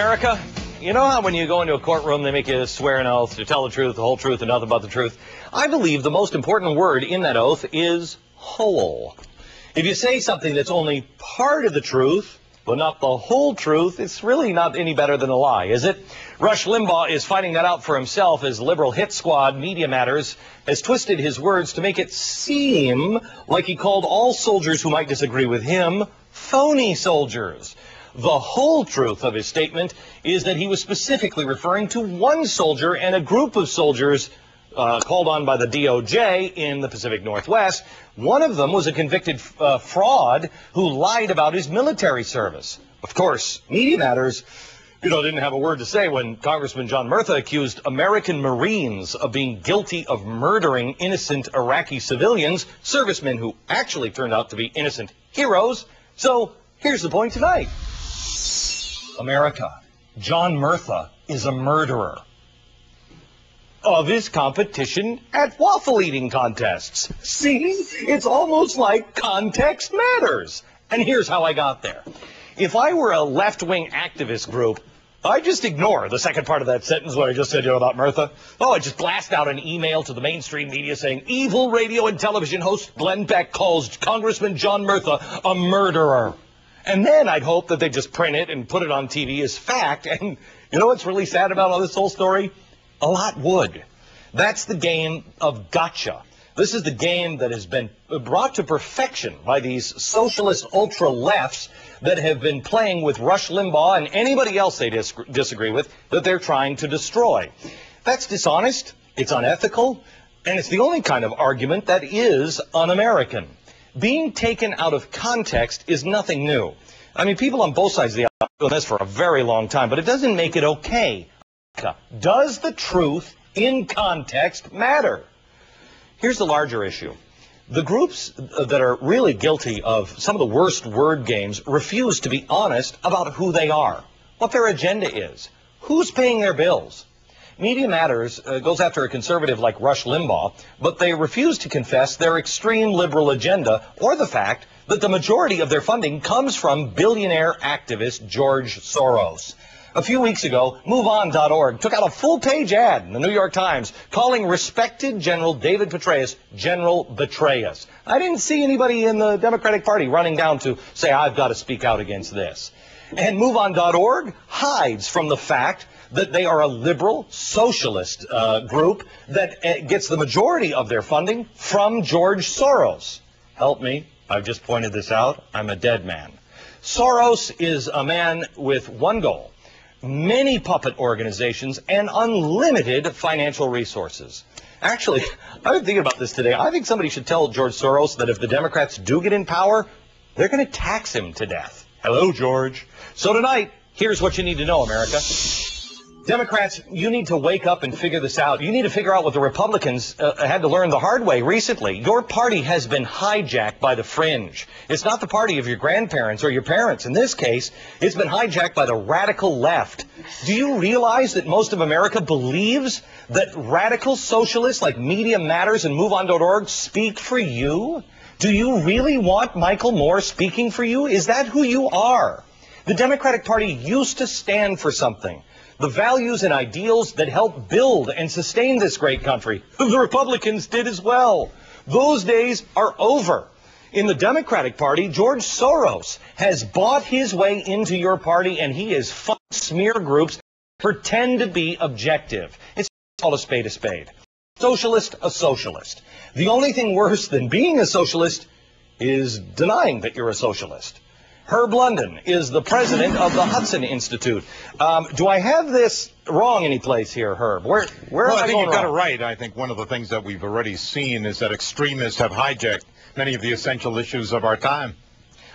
America, you know how when you go into a courtroom they make you swear an oath to tell the truth, the whole truth, and nothing but the truth? I believe the most important word in that oath is whole. If you say something that's only part of the truth, but not the whole truth, it's really not any better than a lie, is it? Rush Limbaugh is finding that out for himself as liberal hit squad Media Matters has twisted his words to make it seem like he called all soldiers who might disagree with him phony soldiers. The whole truth of his statement is that he was specifically referring to one soldier and a group of soldiers called on by the DOJ in the Pacific Northwest. One of them was a convicted fraud who lied about his military service. Of course, Media Matters, didn't have a word to say when Congressman John Murtha accused American Marines of being guilty of murdering innocent Iraqi civilians, servicemen who actually turned out to be innocent heroes. So here's the point tonight. America, John Murtha is a murderer of his competition at waffle eating contests. See, it's almost like context matters. And here's how I got there. If I were a left-wing activist group, I'd just ignore the second part of that sentence, what I just said about Murtha. I'd just blast out an email to the mainstream media saying, evil radio and television host Glenn Beck calls Congressman John Murtha a murderer. And then I'd hope that they'd just print it and put it on TV as fact. And you know what's really sad about all this whole story? A lot would. That's the game of gotcha. This is the game that has been brought to perfection by these socialist ultra-lefts that have been playing with Rush Limbaugh and anybody else they disagree with that they're trying to destroy. That's dishonest, it's unethical, and it's the only kind of argument that is un-American. Being taken out of context is nothing new. I mean, people on both sides of the aisle have done this for a very long time, but it doesn't make it okay. Does the truth in context matter? Here's the larger issue. The groups that are really guilty of some of the worst word games refuse to be honest about who they are, what their agenda is, who's paying their bills. Media Matters goes after a conservative like Rush Limbaugh, but they refuse to confess their extreme liberal agenda or the fact that the majority of their funding comes from billionaire activist George Soros. A few weeks ago, MoveOn.org took out a full-page ad in the New York Times calling respected General David Petraeus General Betrayus. I didn't see anybody in the Democratic Party running down to say, I've got to speak out against this. And MoveOn.org hides from the fact that they are a liberal socialist group that gets the majority of their funding from George Soros. Help me, I've just pointed this out, I'm a dead man. Soros is a man with one goal: many puppet organizations and unlimited financial resources. Actually, I've been thinking about this today. I think somebody should tell George Soros that if the Democrats do get in power, they're going to tax him to death. Hello, George. So tonight, here's what you need to know, America. Democrats, you need to wake up and figure this out. You need to figure out what the Republicans had to learn the hard way recently. Your party has been hijacked by the fringe. It's not the party of your grandparents or your parents. In this case, it's been hijacked by the radical left. Do you realize that most of America believes that radical socialists like Media Matters and MoveOn.org speak for you? Do you really want Michael Moore speaking for you? Is that who you are? The Democratic Party used to stand for something. The values and ideals that help build and sustain this great country. The Republicans did as well. Those days are over. In the Democratic Party, George Soros has bought his way into your party, and he is funding smear groups pretend to be objective. It's called a spade a spade. Socialist, a socialist. The only thing worse than being a socialist is denying that you're a socialist. Herb London is the president of the Hudson Institute. Do I have this wrong anyplace here, Herb? Where well, I think you've got it right. I think one of the things that we've already seen is that extremists have hijacked many of the essential issues of our time.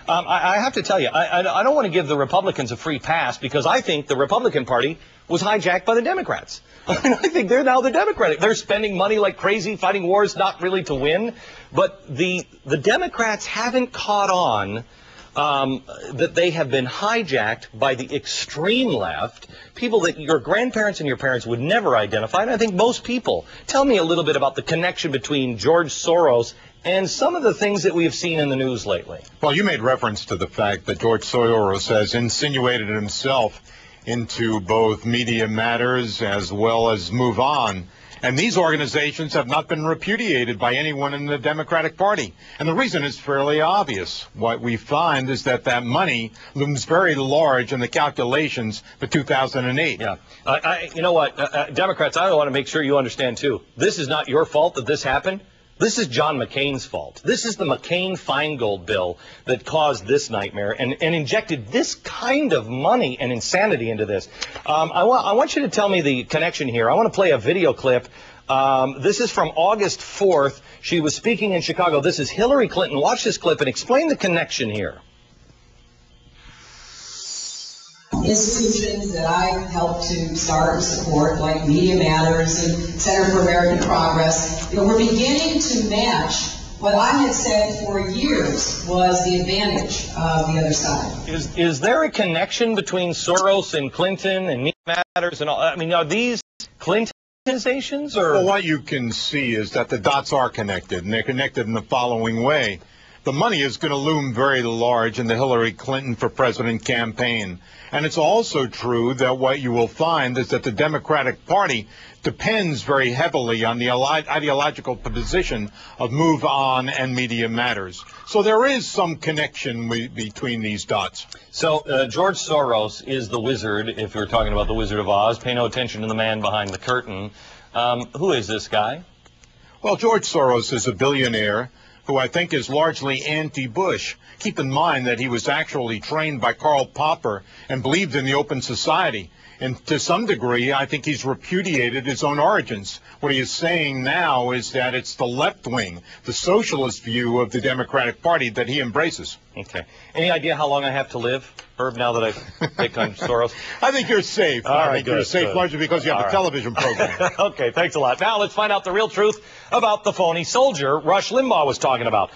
I have to tell you, I don't want to give the Republicans a free pass because I think the Republican Party was hijacked by the Democrats. I mean, I think they're now the Democratic. They're spending money like crazy, fighting wars not really to win. But the Democrats haven't caught on that they have been hijacked by the extreme left, people that your grandparents and your parents would never identify, and I think most people. Tell me a little bit about the connection between George Soros and some of the things that we have seen in the news lately. Well, you made reference to the fact that George Soros has insinuated himself into both Media Matters as well as Move On. And these organizations have not been repudiated by anyone in the Democratic Party. And the reason is fairly obvious. What we find is that that money looms very large in the calculations for 2008. Yeah. You know what, Democrats, I want to make sure you understand, too. This is not your fault that this happened. This is John McCain's fault. This is the McCain-Feingold bill that caused this nightmare and injected this kind of money and insanity into this. I want you to tell me the connection here. I want to play a video clip. This is from August 4th. She was speaking in Chicago. This is Hillary Clinton. Watch this clip and explain the connection here. Institutions that I helped to start and support, like Media Matters and Center for American Progress, we're beginning to match what I had said for years was the advantage of the other side. Is there a connection between Soros and Clinton and Media Matters and all? I mean, are these Clinton organizations? Or? Well, what you can see is that the dots are connected, and they're connected in the following way. The money is going to loom very large in the Hillary Clinton for President campaign. And it's also true that what you will find is that the Democratic Party depends very heavily on the ideological position of Move On and Media Matters. So there is some connection between these dots. So George Soros is the wizard, if you're talking about the Wizard of Oz. Pay no attention to the man behind the curtain. Who is this guy? Well, George Soros is a billionaire who I think is largely anti-Bush. Keep in mind that he was actually trained by Karl Popper and believed in the open society. And to some degree, I think he's repudiated his own origins. What he is saying now is that it's the left wing, the socialist view of the Democratic Party that he embraces. Okay. Any idea how long I have to live, Herb, now that I've picked on Soros? I think you're safe. I think you're safe largely because you have a television program. Okay, thanks a lot. Now let's find out the real truth about the phony soldier Rush Limbaugh was talking about.